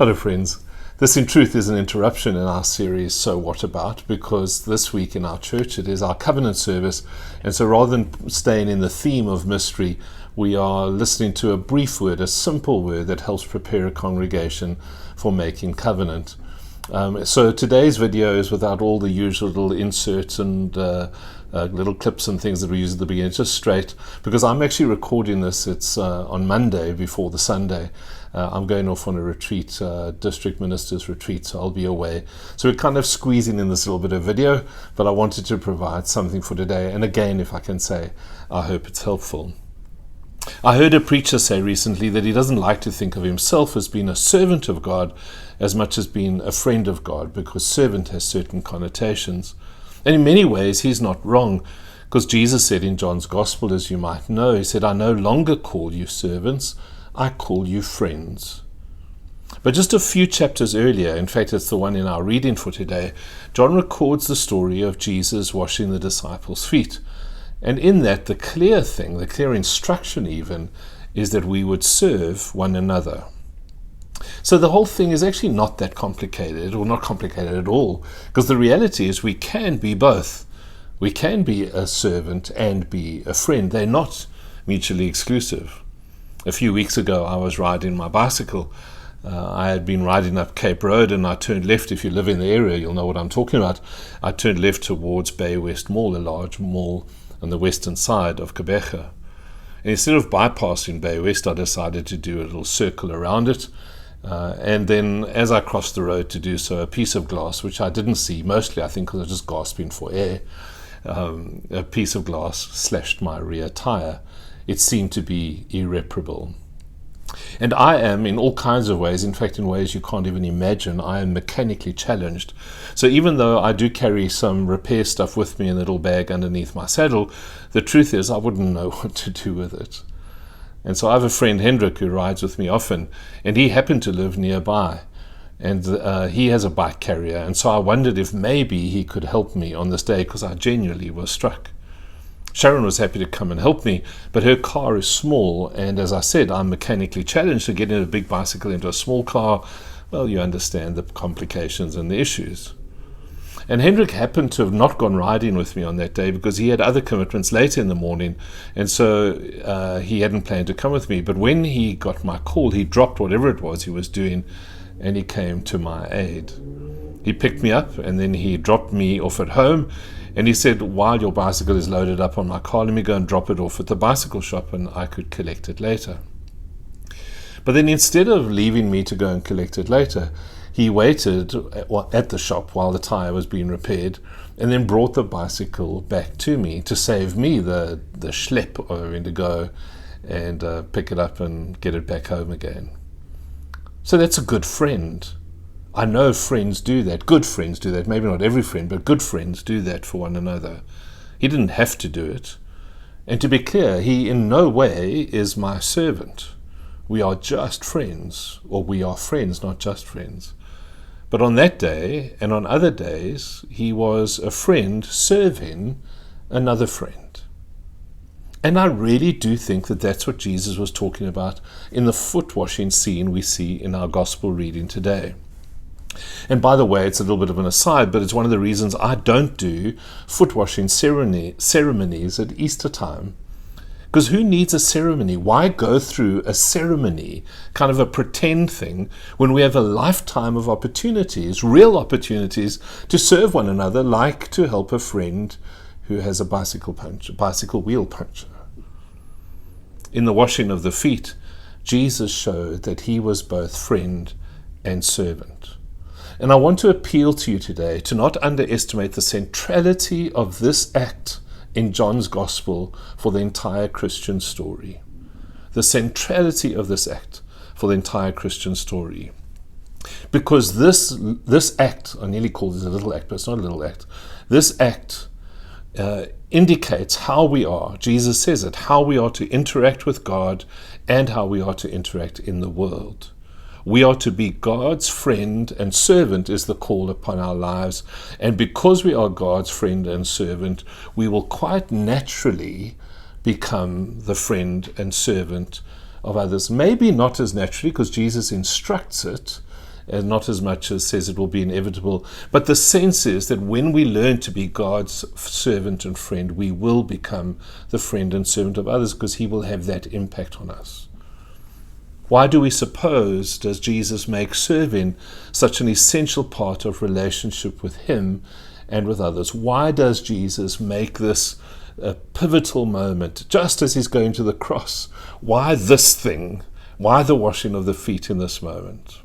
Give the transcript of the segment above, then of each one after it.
Hello friends, this in truth is an interruption in our series So What About, because this week in our church it is our covenant service, and so rather than staying in the theme of mystery, we are listening to a brief word, a simple word that helps prepare a congregation for making covenant. So today's video is without all the usual little inserts and little clips and things that we use at the beginning. It's just straight, because I'm actually recording this. It's on Monday before the Sunday. I'm going off on a retreat, district ministers retreat, so I'll be away. So we're kind of squeezing in this little bit of video, but I wanted to provide something for today. And again, if I can say, I hope it's helpful. I heard a preacher say recently that he doesn't like to think of himself as being a servant of God as much as being a friend of God, because servant has certain connotations. And in many ways, he's not wrong, because Jesus said in John's Gospel, as you might know, he said, I no longer call you servants, I call you friends. But just a few chapters earlier, in fact, it's the one in our reading for today, John records the story of Jesus washing the disciples' feet. And in that, the clear thing, the clear instruction even, is that we would serve one another. So the whole thing is actually not that complicated, or not complicated at all, because the reality is we can be both. We can be a servant and be a friend. They're not mutually exclusive. A few weeks ago, I was riding my bicycle. I had been riding up Cape Road, and I turned left. If you live in the area, you'll know what I'm talking about. I turned left towards Bay West Mall, a large mall on the western side of Quebec. And instead of bypassing Bay West, I decided to do a little circle around it. And then as I crossed the road to do so, a piece of glass, which I didn't see, mostly I think because I was just gasping for air, a piece of glass slashed my rear tire. It seemed to be irreparable. And I am, in all kinds of ways, in fact in ways you can't even imagine, I am mechanically challenged. So even though I do carry some repair stuff with me in a little bag underneath my saddle, the truth is I wouldn't know what to do with it. And so I have a friend, Hendrik, who rides with me often, and he happened to live nearby. And he has a bike carrier, and so I wondered if maybe he could help me on this day, because I genuinely was struck. Sharon was happy to come and help me, but her car is small, and as I said, I'm mechanically challenged, so getting a big bicycle into a small car, well, you understand the complications and the issues. And Hendrik happened to have not gone riding with me on that day because he had other commitments later in the morning, and so he hadn't planned to come with me. But when he got my call, he dropped whatever it was he was doing, and he came to my aid. He picked me up, and then he dropped me off at home, and he said, while your bicycle is loaded up on my car, let me go and drop it off at the bicycle shop, and I could collect it later. But then instead of leaving me to go and collect it later, he waited at the shop while the tire was being repaired, and then brought the bicycle back to me to save me the schlep of having to go and pick it up and get it back home again. So that's a good friend. I know friends do that. Good friends do that. Maybe not every friend, but good friends do that for one another. He didn't have to do it. And to be clear, he in no way is my servant. We are just friends, or we are friends, not just friends. But on that day, and on other days, he was a friend serving another friend. And I really do think that that's what Jesus was talking about in the foot washing scene we see in our gospel reading today. And by the way, it's a little bit of an aside, but it's one of the reasons I don't do foot washing ceremonies at Easter time. Because who needs a ceremony? Why go through a ceremony, kind of a pretend thing, when we have a lifetime of opportunities, real opportunities, to serve one another, like to help a friend who has a bicycle wheel puncture? In the washing of the feet, Jesus showed that he was both friend and servant. And I want to appeal to you today to not underestimate the centrality of this act in John's Gospel for the entire Christian story. The centrality of this act for the entire Christian story. Because this act, I nearly called it a little act, but it's not a little act. This act indicates how we are, Jesus says it, how we are to interact with God and how we are to interact in the world. We are to be God's friend and servant is the call upon our lives. And because we are God's friend and servant, we will quite naturally become the friend and servant of others. Maybe not as naturally, because Jesus instructs it, and not as much as says it will be inevitable. But the sense is that when we learn to be God's servant and friend, we will become the friend and servant of others, because he will have that impact on us. Why do we suppose does Jesus make serving such an essential part of relationship with him and with others? Why does Jesus make this a pivotal moment, just as he's going to the cross? Why this thing? Why the washing of the feet in this moment?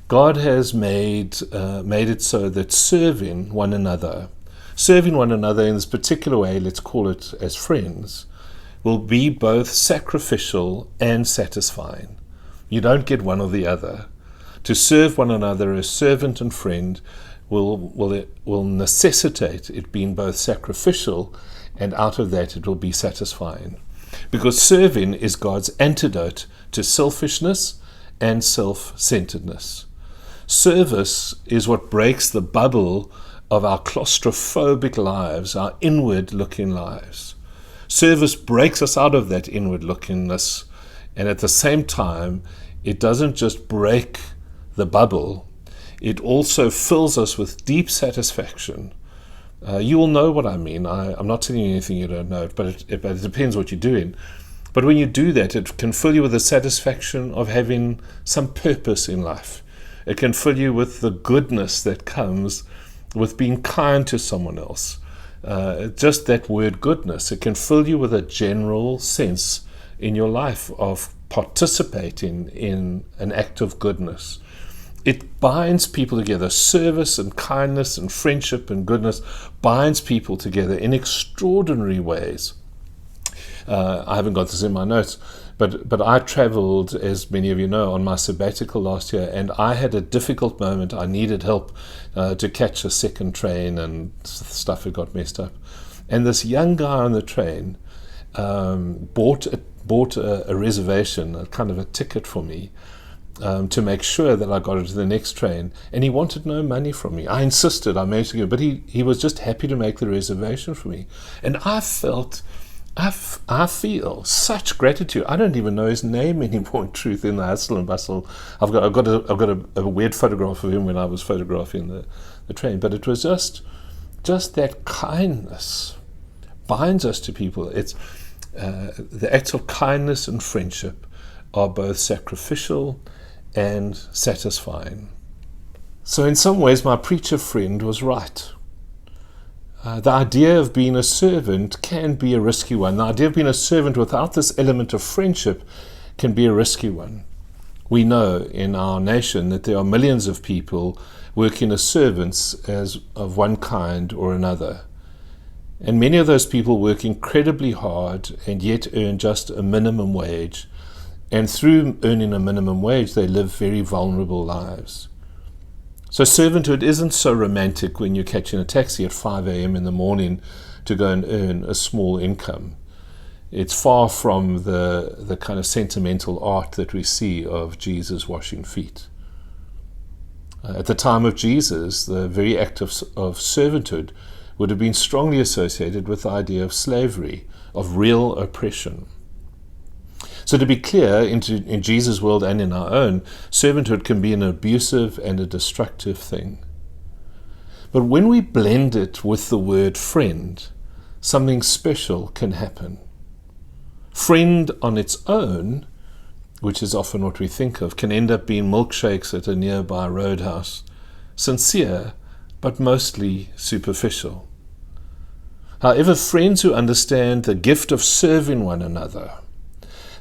God has made it so that serving one another in this particular way, let's call it as friends, will be both sacrificial and satisfying. You don't get one or the other. To serve one another as servant and friend will necessitate it being both sacrificial, and out of that it will be satisfying. Because serving is God's antidote to selfishness and self-centeredness. Service is what breaks the bubble of our claustrophobic lives, our inward-looking lives. Service breaks us out of that inward-lookingness, and at the same time, it doesn't just break the bubble, it also fills us with deep satisfaction. You will know what I mean. I'm not telling you anything you don't know, but it depends what you're doing. But when you do that, it can fill you with the satisfaction of having some purpose in life. It can fill you with the goodness that comes with being kind to someone else. Just that word goodness. It can fill you with a general sense in your life of participating in an act of goodness. It binds people together. Service and kindness and friendship and goodness binds people together in extraordinary ways. I haven't got this in my notes, but I traveled, as many of you know, on my sabbatical last year, and I had a difficult moment. I needed help to catch a second train, and stuff had got messed up. And this young guy on the train bought a reservation, a kind of a ticket for me, to make sure that I got into the next train, and he wanted no money from me. I insisted, I managed to go, but he was just happy to make the reservation for me. And I feel such gratitude. I don't even know his name anymore, in truth, in the hustle and bustle. I've got a weird photograph of him when I was photographing the train, but it was just that kindness binds us to people. It's the acts of kindness and friendship are both sacrificial and satisfying. So in some ways, my preacher friend was right. The idea of being a servant can be a risky one. The idea of being a servant without this element of friendship can be a risky one. We know in our nation that there are millions of people working as servants as of one kind or another. And many of those people work incredibly hard and yet earn just a minimum wage. And through earning a minimum wage, they live very vulnerable lives. So servanthood isn't so romantic when you're catching a taxi at 5 a.m. in the morning to go and earn a small income. It's far from the kind of sentimental art that we see of Jesus washing feet. At the time of Jesus, the very act of servanthood would have been strongly associated with the idea of slavery, of real oppression. So to be clear, in Jesus' world and in our own, servanthood can be an abusive and a destructive thing. But when we blend it with the word friend, something special can happen. Friend on its own, which is often what we think of, can end up being milkshakes at a nearby roadhouse, sincere, but mostly superficial. However, friends who understand the gift of serving one another,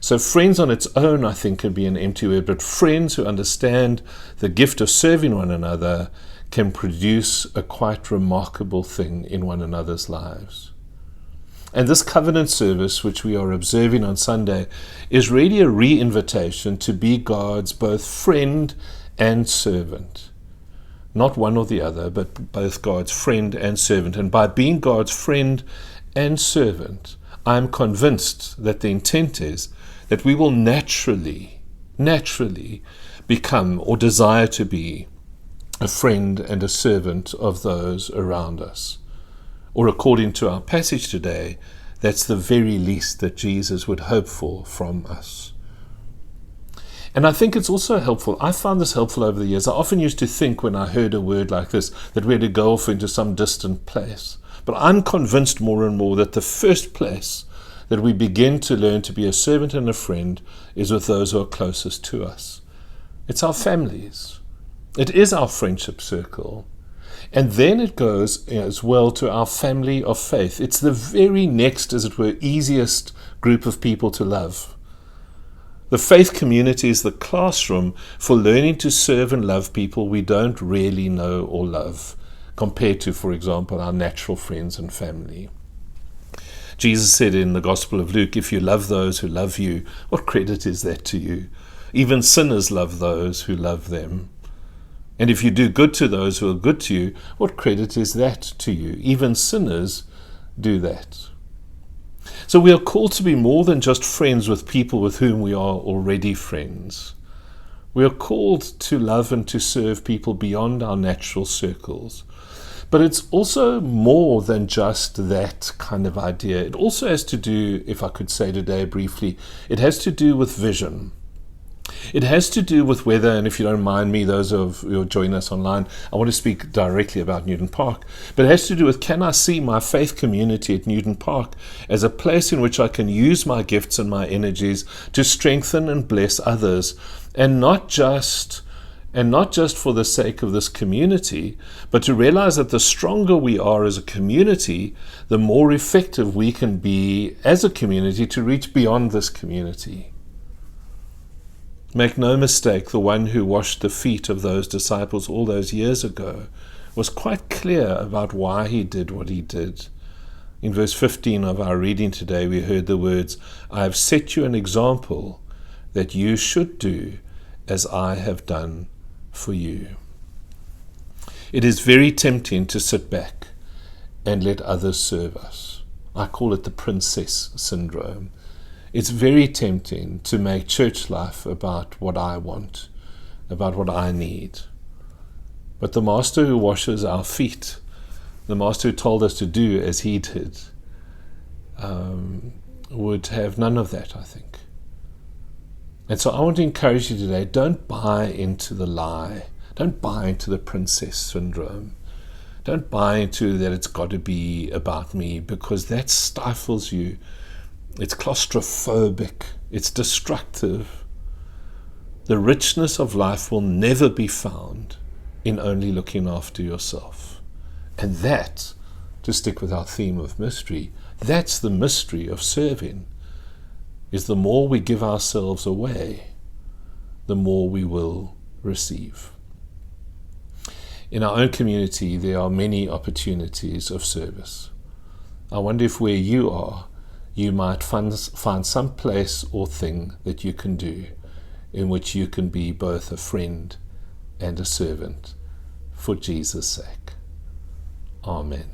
so friends on its own, I think, can be an empty word, but friends who understand the gift of serving one another can produce a quite remarkable thing in one another's lives. And this covenant service, which we are observing on Sunday, is really a re-invitation to be God's both friend and servant. Not one or the other, but both God's friend and servant. And by being God's friend and servant, I am convinced that the intent is that we will naturally become or desire to be a friend and a servant of those around us. Or according to our passage today, that's the very least that Jesus would hope for from us. And I think it's also helpful. I found this helpful over the years. I often used to think when I heard a word like this that we had to go off into some distant place. But I'm convinced more and more that the first place that we begin to learn to be a servant and a friend is with those who are closest to us. It's our families. It is our friendship circle. And then it goes as well to our family of faith. It's the very next, as it were, easiest group of people to love. The faith community is the classroom for learning to serve and love people we don't really know or love, compared to, for example, our natural friends and family. Jesus said in the Gospel of Luke, if you love those who love you, what credit is that to you? Even sinners love those who love them. And if you do good to those who are good to you, what credit is that to you? Even sinners do that. So we are called to be more than just friends with people with whom we are already friends. We are called to love and to serve people beyond our natural circles. But it's also more than just that kind of idea. It also has to do, if I could say today briefly, it has to do with vision. It has to do with whether, and if you don't mind me, those of you who join us online, I want to speak directly about Newton Park, but it has to do with, can I see my faith community at Newton Park as a place in which I can use my gifts and my energies to strengthen and bless others, and not just for the sake of this community, but to realize that the stronger we are as a community, the more effective we can be as a community to reach beyond this community. Make no mistake, the one who washed the feet of those disciples all those years ago was quite clear about why he did what he did. In verse 15 of our reading today, we heard the words, I have set you an example that you should do as I have done for you. It is very tempting to sit back and let others serve us. I call it the princess syndrome. It's very tempting to make church life about what I want, about what I need. But the master who washes our feet, the master who told us to do as he did, would have none of that, I think. And so I want to encourage you today, don't buy into the lie. Don't buy into the princess syndrome. Don't buy into that it's got to be about me, because that stifles you. It's claustrophobic. It's destructive. The richness of life will never be found in only looking after yourself. And that, to stick with our theme of mystery, that's the mystery of serving, is the more we give ourselves away, the more we will receive. In our own community, there are many opportunities of service. I wonder if where you are, you might find some place or thing that you can do in which you can be both a friend and a servant for Jesus' sake. Amen.